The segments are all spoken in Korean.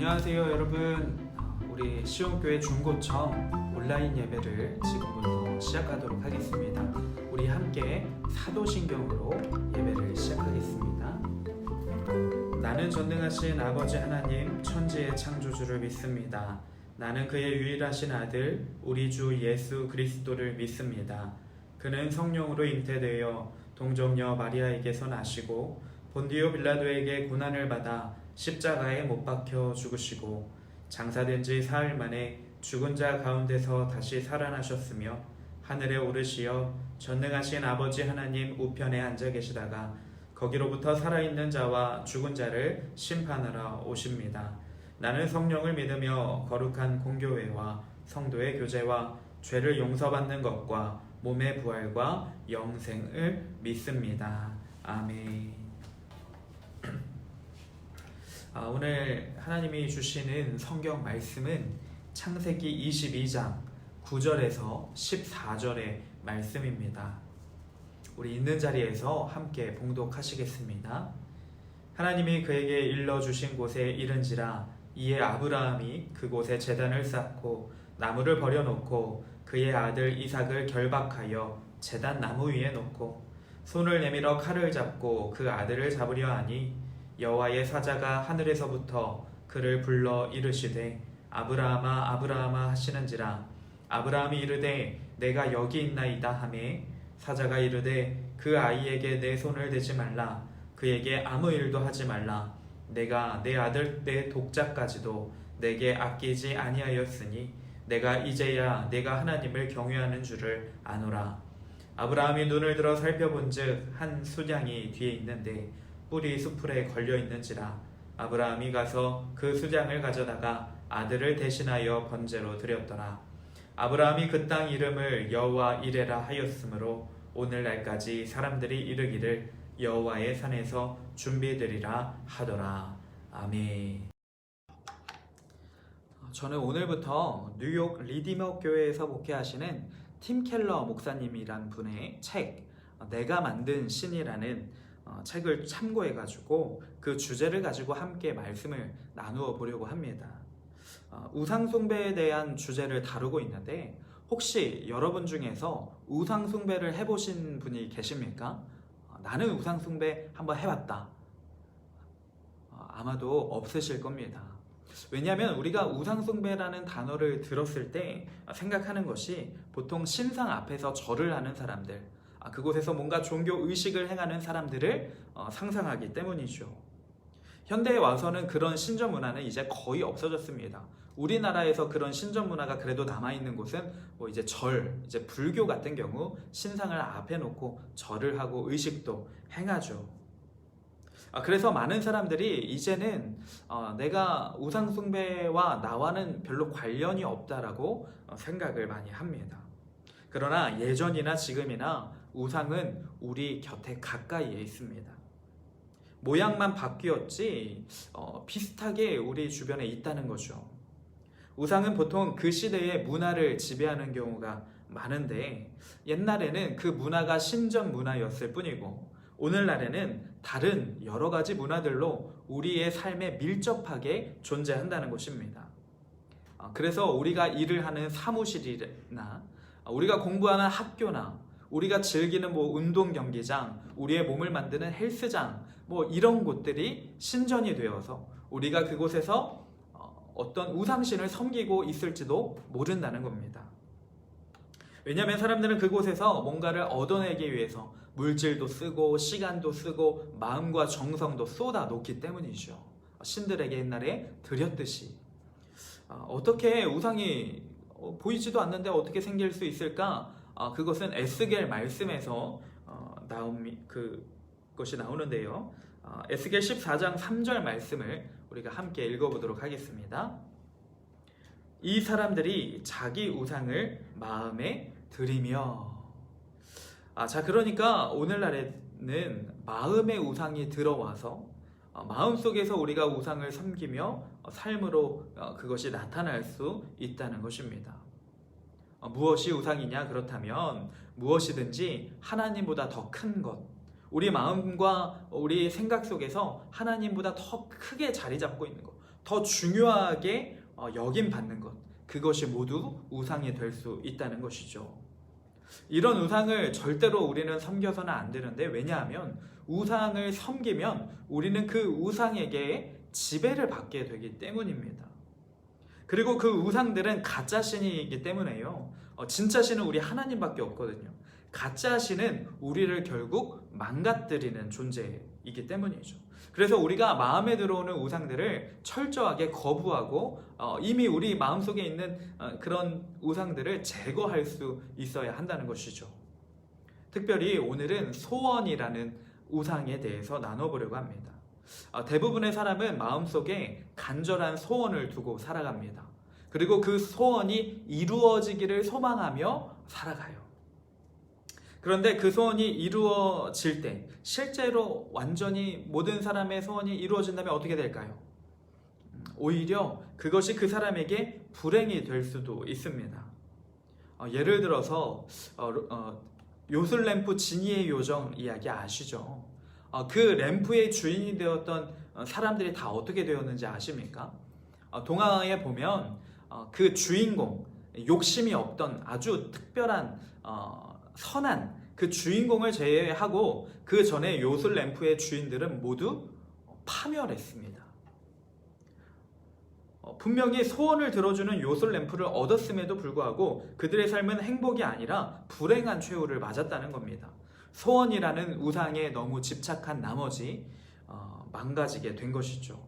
안녕하세요 여러분. 우리 시온교회 중고청 온라인 예배를 지금부터 시작하도록 하겠습니다. 우리 함께 사도신경으로 예배를 시작하겠습니다. 나는 전능하신 아버지 하나님 천지의 창조주를 믿습니다. 나는 그의 유일하신 아들 우리 주 예수 그리스도를 믿습니다. 그는 성령으로 잉태되어 동정녀 마리아에게서 나시고 본디오 빌라도에게 고난을 받아 십자가에 못 박혀 죽으시고 장사된 지 사흘 만에 죽은 자 가운데서 다시 살아나셨으며 하늘에 오르시어 전능하신 아버지 하나님 우편에 앉아 계시다가 거기로부터 살아있는 자와 죽은 자를 심판하러 오십니다. 나는 성령을 믿으며 거룩한 공교회와 성도의 교제와 죄를 용서받는 것과 몸의 부활과 영생을 믿습니다. 아멘. 오늘 하나님이 주시는 성경 말씀은 창세기 22장 9절에서 14절의 말씀입니다. 우리 있는 자리에서 함께 봉독하시겠습니다. 하나님이 그에게 일러주신 곳에 이른지라 이에 아브라함이 그곳에 제단을 쌓고 나무를 버려놓고 그의 아들 이삭을 결박하여 제단 나무 위에 놓고 손을 내밀어 칼을 잡고 그 아들을 잡으려 하니 여호와의 사자가 하늘에서부터 그를 불러 이르시되 아브라함아 아브라함아 하시는지라 아브라함이 이르되 내가 여기 있나이다 하매 사자가 이르되 그 아이에게 내 손을 대지 말라 그에게 아무 일도 하지 말라 내가 내 아들 내 독자까지도 내게 아끼지 아니하였으니 내가 이제야 내가 하나님을 경외하는 줄을 아노라. 아브라함이 눈을 들어 살펴본즉 한 수장이 뒤에 있는데 뿔이 수풀에 걸려 있는지라 아브라함이 가서 그 수장을 가져다가 아들을 대신하여 번제로 드렸더라. 아브라함이 그 땅 이름을 여호와 이레라 하였으므로 오늘날까지 사람들이 이르기를 여호와의 산에서 준비되리라 하더라. 아멘. 저는 오늘부터 뉴욕 리디머 교회에서 목회하시는 팀 켈러 목사님이란 분의 책 내가 만든 신이라는 책을 참고해가지고 그 주제를 가지고 함께 말씀을 나누어 보려고 합니다. 우상숭배에 대한 주제를 다루고 있는데 혹시 여러분 중에서 우상숭배를 해보신 분이 계십니까? 나는 우상숭배 한번 해봤다. 아마도 없으실 겁니다. 왜냐하면 우리가 우상숭배라는 단어를 들었을 때 생각하는 것이 보통 신상 앞에서 절을 하는 사람들, 그곳에서 뭔가 종교 의식을 행하는 사람들을 상상하기 때문이죠. 현대에 와서는 그런 신전 문화는 이제 거의 없어졌습니다. 우리나라에서 그런 신전 문화가 그래도 남아있는 곳은 이제 이제 불교 같은 경우 신상을 앞에 놓고 절을 하고 의식도 행하죠. 그래서 많은 사람들이 이제는 내가 우상숭배와 나와는 별로 관련이 없다라고 생각을 많이 합니다. 그러나 예전이나 지금이나 우상은 우리 곁에 가까이에 있습니다. 모양만 바뀌었지 비슷하게 우리 주변에 있다는 거죠. 우상은 보통 그 시대의 문화를 지배하는 경우가 많은데 옛날에는 그 문화가 신전 문화였을 뿐이고 오늘날에는 다른 여러 가지 문화들로 우리의 삶에 밀접하게 존재한다는 것입니다. 그래서 우리가 일을 하는 사무실이나 우리가 공부하는 학교나 우리가 즐기는 운동 경기장, 우리의 몸을 만드는 헬스장 이런 곳들이 신전이 되어서 우리가 그곳에서 어떤 우상신을 섬기고 있을지도 모른다는 겁니다. 왜냐하면 사람들은 그곳에서 뭔가를 얻어내기 위해서 물질도 쓰고 시간도 쓰고 마음과 정성도 쏟아 놓기 때문이죠. 신들에게 옛날에 드렸듯이. 어떻게 우상이 보이지도 않는데 어떻게 생길 수 있을까? 그것은 에스겔 말씀에서 그것이 나오는데요. 에스겔 14장 3절 말씀을 우리가 함께 읽어보도록 하겠습니다. 이 사람들이 자기 우상을 마음에 들이며 그러니까 오늘날에는 마음의 우상이 들어와서 마음속에서 우리가 우상을 섬기며 삶으로 그것이 나타날 수 있다는 것입니다. 무엇이 우상이냐? 그렇다면 무엇이든지 하나님보다 더 큰 것, 우리 마음과 우리 생각 속에서 하나님보다 더 크게 자리 잡고 있는 것, 더 중요하게 여김받는 것, 그것이 모두 우상이 될 수 있다는 것이죠. 이런 우상을 절대로 우리는 섬겨서는 안 되는데, 왜냐하면 우상을 섬기면 우리는 그 우상에게 지배를 받게 되기 때문입니다. 그리고 그 우상들은 가짜 신이기 때문에요. 진짜 신은 우리 하나님밖에 없거든요. 가짜 신은 우리를 결국 망가뜨리는 존재이기 때문이죠. 그래서 우리가 마음에 들어오는 우상들을 철저하게 거부하고 이미 우리 마음속에 있는 그런 우상들을 제거할 수 있어야 한다는 것이죠. 특별히 오늘은 소원이라는 우상에 대해서 나눠보려고 합니다. 대부분의 사람은 마음속에 간절한 소원을 두고 살아갑니다. 그리고 그 소원이 이루어지기를 소망하며 살아가요. 그런데 그 소원이 이루어질 때, 실제로 완전히 모든 사람의 소원이 이루어진다면 어떻게 될까요? 오히려 그것이 그 사람에게 불행이 될 수도 있습니다. 예를 들어서 요술램프 지니의 요정 이야기 아시죠? 그 램프의 주인이 되었던 사람들이 다 어떻게 되었는지 아십니까? 동화에 보면 그 주인공, 욕심이 없던 아주 특별한 선한 그 주인공을 제외하고 그 전에 요술램프의 주인들은 모두 파멸했습니다. 분명히 소원을 들어주는 요술램프를 얻었음에도 불구하고 그들의 삶은 행복이 아니라 불행한 최후를 맞았다는 겁니다. 소원이라는 우상에 너무 집착한 나머지 망가지게 된 것이죠.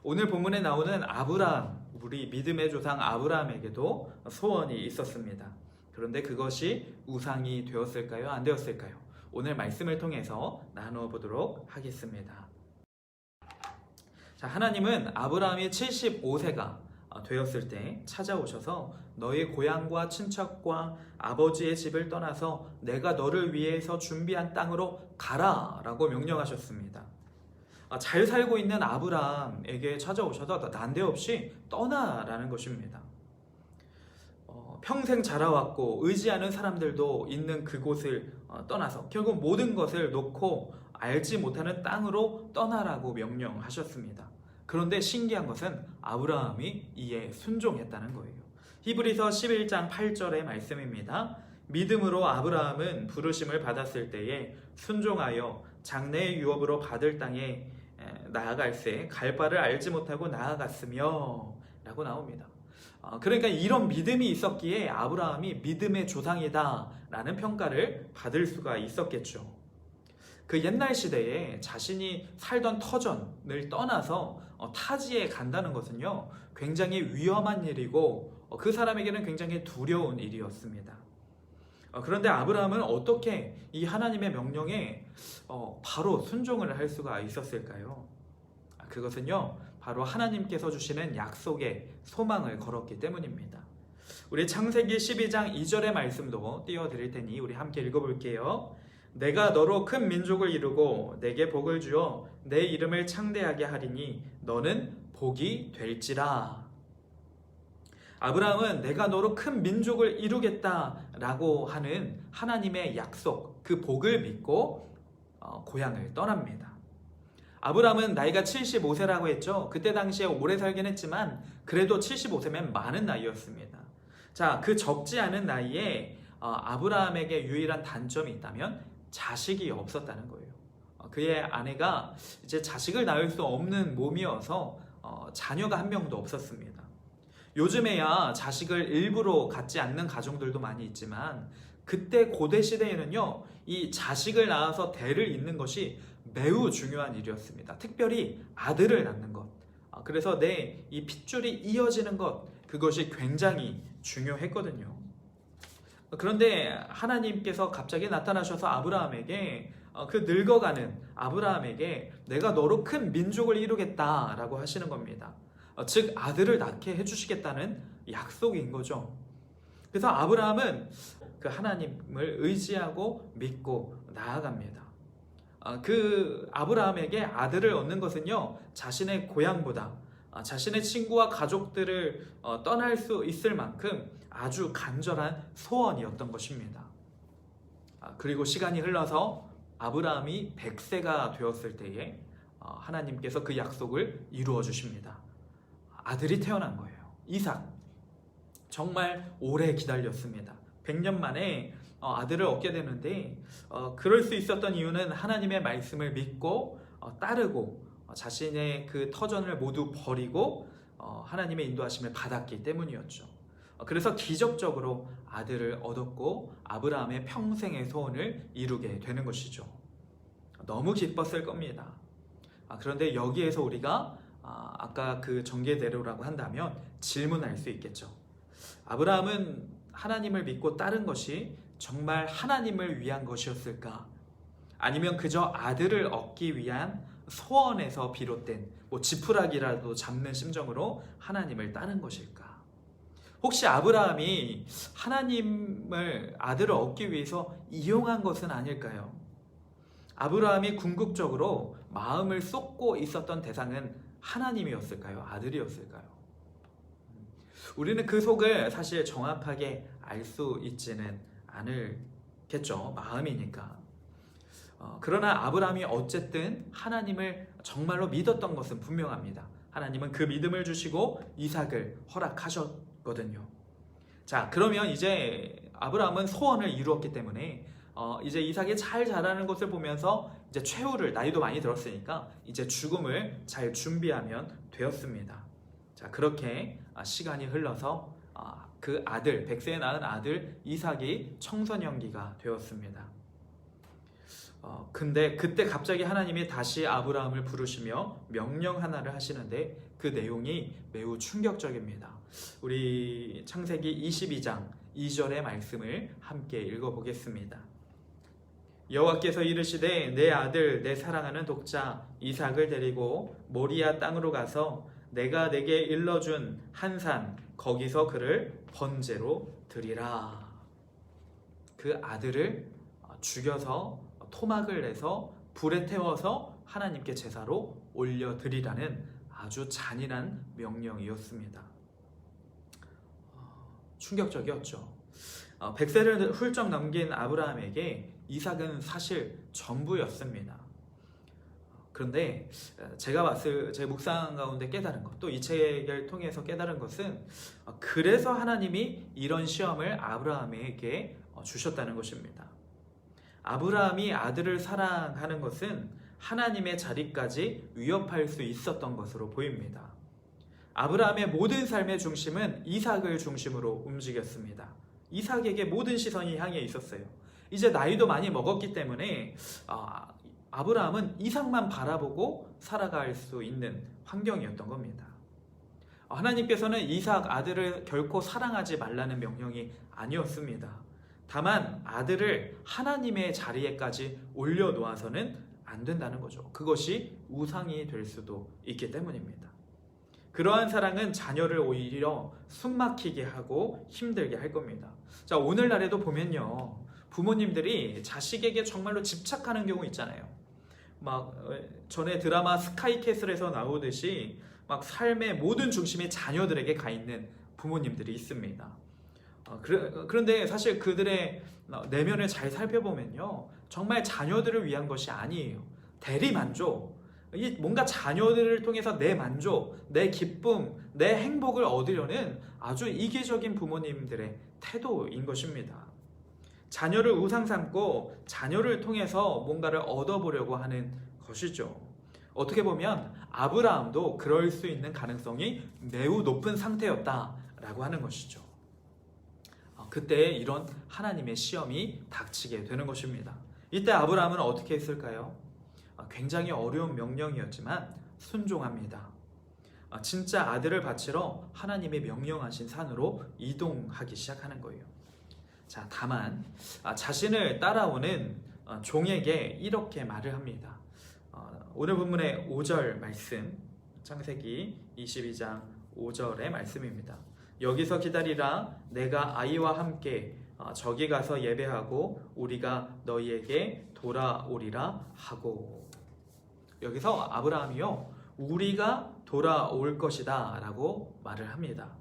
오늘 본문에 나오는 아브라함, 우리 믿음의 조상 아브라함에게도 소원이 있었습니다. 그런데 그것이 우상이 되었을까요? 안 되었을까요? 오늘 말씀을 통해서 나누어 보도록 하겠습니다. 자, 하나님은 아브라함이 75세가 되었을 때 찾아오셔서 너희 고향과 친척과 아버지의 집을 떠나서 내가 너를 위해서 준비한 땅으로 가라 라고 명령하셨습니다. 잘 살고 있는 아브라함에게 찾아오셔서 난데없이 떠나라는 것입니다. 평생 자라왔고 의지하는 사람들도 있는 그곳을 떠나서 결국 모든 것을 놓고 알지 못하는 땅으로 떠나라고 명령하셨습니다. 그런데 신기한 것은 아브라함이 이에 순종했다는 거예요. 히브리서 11장 8절의 말씀입니다. 믿음으로 아브라함은 부르심을 받았을 때에 순종하여 장래의 유업으로 받을 땅에 나아갈새 갈 바를 알지 못하고 나아갔으며 라고 나옵니다. 그러니까 이런 믿음이 있었기에 아브라함이 믿음의 조상이다 라는 평가를 받을 수가 있었겠죠. 그 옛날 시대에 자신이 살던 터전을 떠나서 타지에 간다는 것은요, 굉장히 위험한 일이고 그 사람에게는 굉장히 두려운 일이었습니다. 그런데 아브라함은 어떻게 이 하나님의 명령에 바로 순종을 할 수가 있었을까요? 그것은요, 바로 하나님께서 주시는 약속의 소망을 걸었기 때문입니다. 우리 창세기 12장 2절의 말씀도 띄워드릴 테니 우리 함께 읽어볼게요. 내가 너로 큰 민족을 이루고 내게 복을 주어 내 이름을 창대하게 하리니 너는 복이 될지라. 아브라함은 내가 너로 큰 민족을 이루겠다라고 하는 하나님의 약속, 그 복을 믿고 고향을 떠납니다. 아브라함은 나이가 75세라고 했죠. 그때 당시에 오래 살긴 했지만 그래도 75세면 많은 나이였습니다. 자, 그 적지 않은 나이에 아브라함에게 유일한 단점이 있다면 자식이 없었다는 거예요. 그의 아내가 이제 자식을 낳을 수 없는 몸이어서 자녀가 한 명도 없었습니다. 요즘에야 자식을 일부러 갖지 않는 가정들도 많이 있지만 그때 고대 시대에는요, 이 자식을 낳아서 대를 잇는 것이 매우 중요한 일이었습니다. 특별히 아들을 낳는 것. 그래서 내 이 핏줄이 이어지는 것, 그것이 굉장히 중요했거든요. 그런데 하나님께서 갑자기 나타나셔서 아브라함에게 그 늙어가는 아브라함에게 내가 너로 큰 민족을 이루겠다라고 하시는 겁니다. 즉 아들을 낳게 해주시겠다는 약속인 거죠. 그래서 아브라함은 그 하나님을 의지하고 믿고 나아갑니다. 그 아브라함에게 아들을 얻는 것은요, 자신의 고향보다 자신의 친구와 가족들을 떠날 수 있을 만큼 아주 간절한 소원이었던 것입니다. 그리고 시간이 흘러서 아브라함이 100세가 되었을 때에 하나님께서 그 약속을 이루어 주십니다. 아들이 태어난 거예요. 이삭. 정말 오래 기다렸습니다. 100년 만에 아들을 얻게 되는데 그럴 수 있었던 이유는 하나님의 말씀을 믿고 따르고 자신의 그 터전을 모두 버리고 하나님의 인도하심을 받았기 때문이었죠. 그래서 기적적으로 아들을 얻었고 아브라함의 평생의 소원을 이루게 되는 것이죠. 너무 기뻤을 겁니다. 그런데 여기에서 우리가 아까 그 전개대로라고 한다면 질문할 수 있겠죠. 아브라함은 하나님을 믿고 따른 것이 정말 하나님을 위한 것이었을까? 아니면 그저 아들을 얻기 위한 소원에서 비롯된 지푸라기라도 잡는 심정으로 하나님을 따른 것일까? 혹시 아브라함이 하나님을 아들을 얻기 위해서 이용한 것은 아닐까요? 아브라함이 궁극적으로 마음을 쏟고 있었던 대상은 하나님이었을까요? 아들이었을까요? 우리는 그 속을 사실 정확하게 알 수 있지는 않겠죠. 마음이니까. 그러나 아브라함이 어쨌든 하나님을 정말로 믿었던 것은 분명합니다. 하나님은 그 믿음을 주시고 이삭을 허락하셨거든요. 자, 그러면 이제 아브라함은 소원을 이루었기 때문에 이제 이삭이 잘 자라는 것을 보면서 이제 최후를, 나이도 많이 들었으니까 이제 죽음을 잘 준비하면 되었습니다. 자, 그렇게 시간이 흘러서 그 아들, 100세에 낳은 아들 이삭이 청소년기가 되었습니다. 근데 그때 갑자기 하나님이 다시 아브라함을 부르시며 명령 하나를 하시는데 그 내용이 매우 충격적입니다. 우리 창세기 22장 2절의 말씀을 함께 읽어보겠습니다. 여호와께서 이르시되 내 아들 내 사랑하는 독자 이삭을 데리고 모리아 땅으로 가서 내가 내게 일러준 한 산 거기서 그를 번제로 드리라. 그 아들을 죽여서 토막을 내서 불에 태워서 하나님께 제사로 올려드리라는 아주 잔인한 명령이었습니다. 충격적이었죠. 100세를 훌쩍 넘긴 아브라함에게 이삭은 사실 전부였습니다. 그런데 제 묵상 가운데 깨달은 것, 또 이 책을 통해서 깨달은 것은 그래서 하나님이 이런 시험을 아브라함에게 주셨다는 것입니다. 아브라함이 아들을 사랑하는 것은 하나님의 자리까지 위협할 수 있었던 것으로 보입니다. 아브라함의 모든 삶의 중심은 이삭을 중심으로 움직였습니다. 이삭에게 모든 시선이 향해 있었어요. 이제 나이도 많이 먹었기 때문에 아브라함은 이삭만 바라보고 살아갈 수 있는 환경이었던 겁니다. 하나님께서는 이삭 아들을 결코 사랑하지 말라는 명령이 아니었습니다. 다만 아들을 하나님의 자리에까지 올려놓아서는 안 된다는 거죠. 그것이 우상이 될 수도 있기 때문입니다. 그러한 사랑은 자녀를 오히려 숨막히게 하고 힘들게 할 겁니다. 자, 오늘날에도 보면요, 부모님들이 자식에게 정말로 집착하는 경우 있잖아요. 막 전에 드라마 스카이캐슬에서 나오듯이 막 삶의 모든 중심이 자녀들에게 가 있는 부모님들이 있습니다. 그런데 사실 그들의 내면을 잘 살펴보면요, 정말 자녀들을 위한 것이 아니에요. 대리만족, 뭔가 자녀들을 통해서 내 만족, 내 기쁨, 내 행복을 얻으려는 아주 이기적인 부모님들의 태도인 것입니다. 자녀를 우상 삼고 자녀를 통해서 뭔가를 얻어보려고 하는 것이죠. 어떻게 보면 아브라함도 그럴 수 있는 가능성이 매우 높은 상태였다라고 하는 것이죠. 그때 이런 하나님의 시험이 닥치게 되는 것입니다. 이때 아브라함은 어떻게 했을까요? 굉장히 어려운 명령이었지만 순종합니다. 진짜 아들을 바치러 하나님이 명령하신 산으로 이동하기 시작하는 거예요. 자, 다만 자신을 따라오는 종에게 이렇게 말을 합니다. 오늘 본문의 5절 말씀, 창세기 22장 5절의 말씀입니다. 여기서 기다리라. 내가 아이와 함께 저기 가서 예배하고 우리가 너희에게 돌아오리라 하고. 여기서 아브라함이요, 우리가 돌아올 것이다 라고 말을 합니다.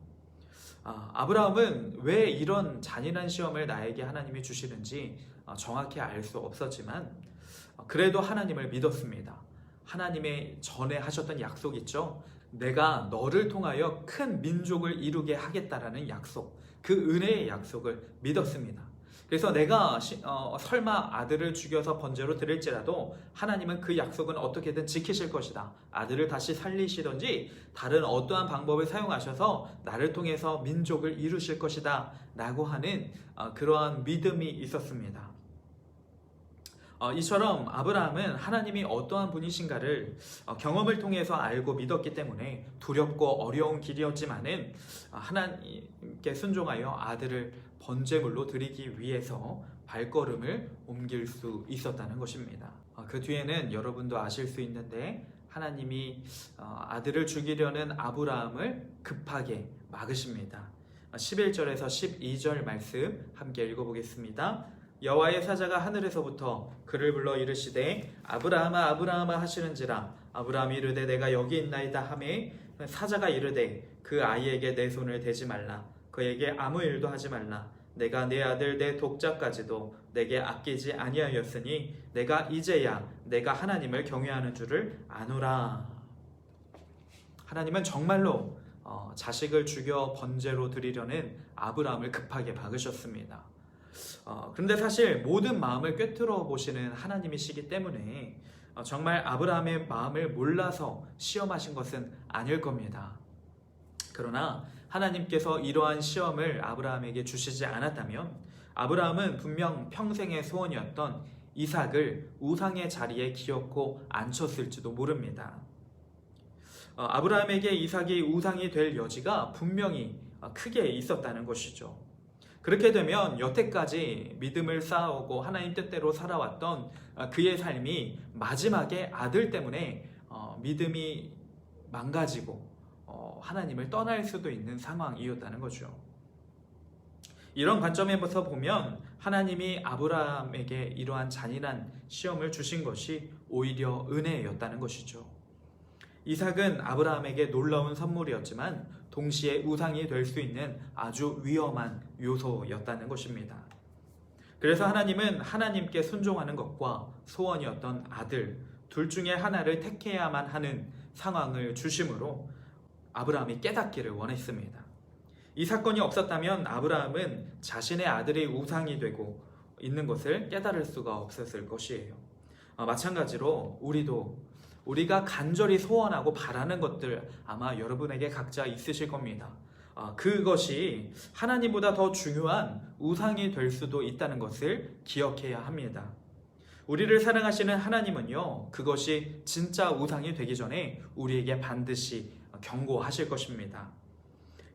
아브라함은 왜 이런 잔인한 시험을 나에게 하나님이 주시는지 정확히 알 수 없었지만 그래도 하나님을 믿었습니다. 하나님의 전에 하셨던 약속 있죠. 내가 너를 통하여 큰 민족을 이루게 하겠다라는 약속, 그 은혜의 약속을 믿었습니다. 그래서 내가 설마 아들을 죽여서 번제로 드릴지라도 하나님은 그 약속은 어떻게든 지키실 것이다. 아들을 다시 살리시든지 다른 어떠한 방법을 사용하셔서 나를 통해서 민족을 이루실 것이다 라고 하는 그러한 믿음이 있었습니다. 이처럼 아브라함은 하나님이 어떠한 분이신가를 경험을 통해서 알고 믿었기 때문에 두렵고 어려운 길이었지만은 하나님께 순종하여 아들을 번제물로 드리기 위해서 발걸음을 옮길 수 있었다는 것입니다. 그 뒤에는 여러분도 아실 수 있는데 하나님이 아들을 죽이려는 아브라함을 급하게 막으십니다. 11절에서 12절 말씀 함께 읽어보겠습니다. 여호와의 사자가 하늘에서부터 그를 불러 이르시되 아브라함아 아브라함아 하시는지라. 아브라함이 이르되 내가 여기 있나이다 하매 사자가 이르되 그 아이에게 내 손을 대지 말라. 그에게 아무 일도 하지 말라. 내가 내 아들 내 독자까지도 내게 아끼지 아니하였으니 내가 이제야 내가 하나님을 경외하는 줄을 아노라. 하나님은 정말로 자식을 죽여 번제로 드리려는 아브라함을 급하게 막으셨습니다. 그런데 사실 모든 마음을 꿰뚫어 보시는 하나님이시기 때문에 정말 아브라함의 마음을 몰라서 시험하신 것은 아닐 겁니다. 그러나 하나님께서 이러한 시험을 아브라함에게 주시지 않았다면 아브라함은 분명 평생의 소원이었던 이삭을 우상의 자리에 기어코 앉혔을지도 모릅니다. 아브라함에게 이삭이 우상이 될 여지가 분명히 크게 있었다는 것이죠. 그렇게 되면 여태까지 믿음을 쌓아오고 하나님 뜻대로 살아왔던 그의 삶이 마지막에 아들 때문에 믿음이 망가지고 하나님을 떠날 수도 있는 상황이었다는 거죠. 이런 관점에서 보면 하나님이 아브라함에게 이러한 잔인한 시험을 주신 것이 오히려 은혜였다는 것이죠. 이삭은 아브라함에게 놀라운 선물이었지만 동시에 우상이 될 수 있는 아주 위험한 요소였다는 것입니다. 그래서 하나님은 하나님께 순종하는 것과 소원이었던 아들 둘 중에 하나를 택해야만 하는 상황을 주심으로 아브라함이 깨닫기를 원했습니다. 이 사건이 없었다면 아브라함은 자신의 아들이 우상이 되고 있는 것을 깨달을 수가 없었을 것이에요. 마찬가지로 우리가 간절히 소원하고 바라는 것들 아마 여러분에게 각자 있으실 겁니다. 그것이 하나님보다 더 중요한 우상이 될 수도 있다는 것을 기억해야 합니다. 우리를 사랑하시는 하나님은요, 그것이 진짜 우상이 되기 전에 우리에게 반드시 경고하실 것입니다.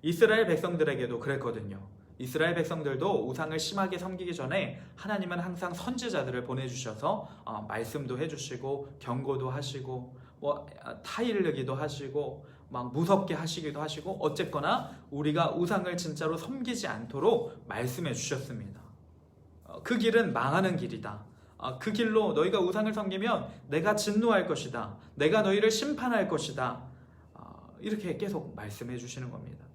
이스라엘 백성들에게도 그랬거든요. 이스라엘 백성들도 우상을 심하게 섬기기 전에 하나님은 항상 선지자들을 보내주셔서 말씀도 해주시고 경고도 하시고 타일르기도 하시고 막 무섭게 하시기도 하시고 어쨌거나 우리가 우상을 진짜로 섬기지 않도록 말씀해 주셨습니다. 그 길은 망하는 길이다. 그 길로 너희가 우상을 섬기면 내가 진노할 것이다. 내가 너희를 심판할 것이다. 이렇게 계속 말씀해 주시는 겁니다.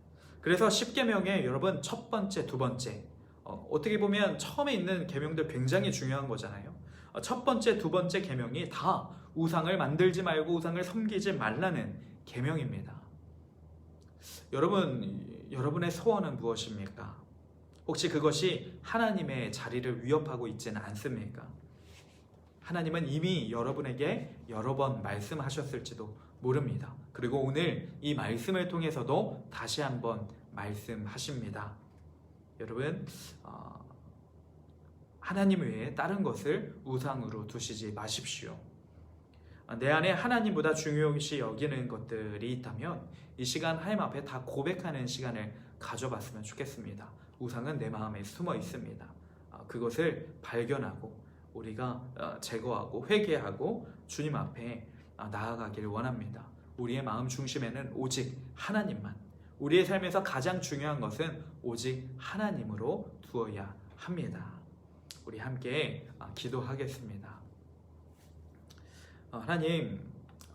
그래서 10계명의 여러분 첫 번째, 두 번째 어떻게 보면 처음에 있는 계명들 굉장히 중요한 거잖아요. 첫 번째, 두 번째 계명이 다 우상을 만들지 말고 우상을 섬기지 말라는 계명입니다. 여러분의 소원은 무엇입니까? 혹시 그것이 하나님의 자리를 위협하고 있지는 않습니까? 하나님은 이미 여러분에게 여러 번 말씀하셨을지도 모릅니다. 그리고 오늘 이 말씀을 통해서도 다시 한번 말씀하십니다. 여러분, 하나님 외에 다른 것을 우상으로 두시지 마십시오. 내 안에 하나님보다 중요시 여기는 것들이 있다면 이 시간 하나님 앞에 다 고백하는 시간을 가져봤으면 좋겠습니다. 우상은 내 마음에 숨어 있습니다. 그것을 발견하고 우리가 제거하고 회개하고 주님 앞에 나아가길 원합니다. 우리의 마음 중심에는 오직 하나님만, 우리의 삶에서 가장 중요한 것은 오직 하나님으로 두어야 합니다. 우리 함께 기도하겠습니다. 하나님,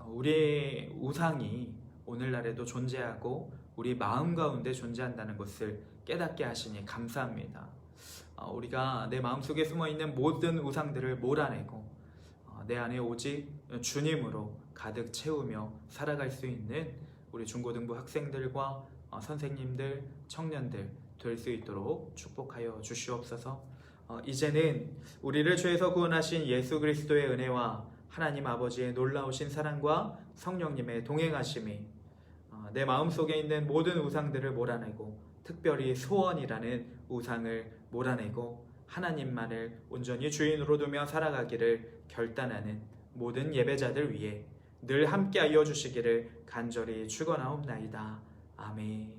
우리의 우상이 오늘날에도 존재하고 우리 마음 가운데 존재한다는 것을 깨닫게 하시니 감사합니다. 우리가 내 마음속에 숨어있는 모든 우상들을 몰아내고 내 안에 오직 주님으로 가득 채우며 살아갈 수 있는 우리 중고등부 학생들과 선생님들, 청년들 될 수 있도록 축복하여 주시옵소서. 이제는 우리를 죄에서 구원하신 예수 그리스도의 은혜와 하나님 아버지의 놀라우신 사랑과 성령님의 동행하심이 내 마음속에 있는 모든 우상들을 몰아내고 특별히 소원이라는 우상을 몰아내고 하나님만을 온전히 주인으로 두며 살아가기를 결단하는 모든 예배자들 위해 늘 함께하여 주시기를 간절히 축원하옵나이다. 아멘.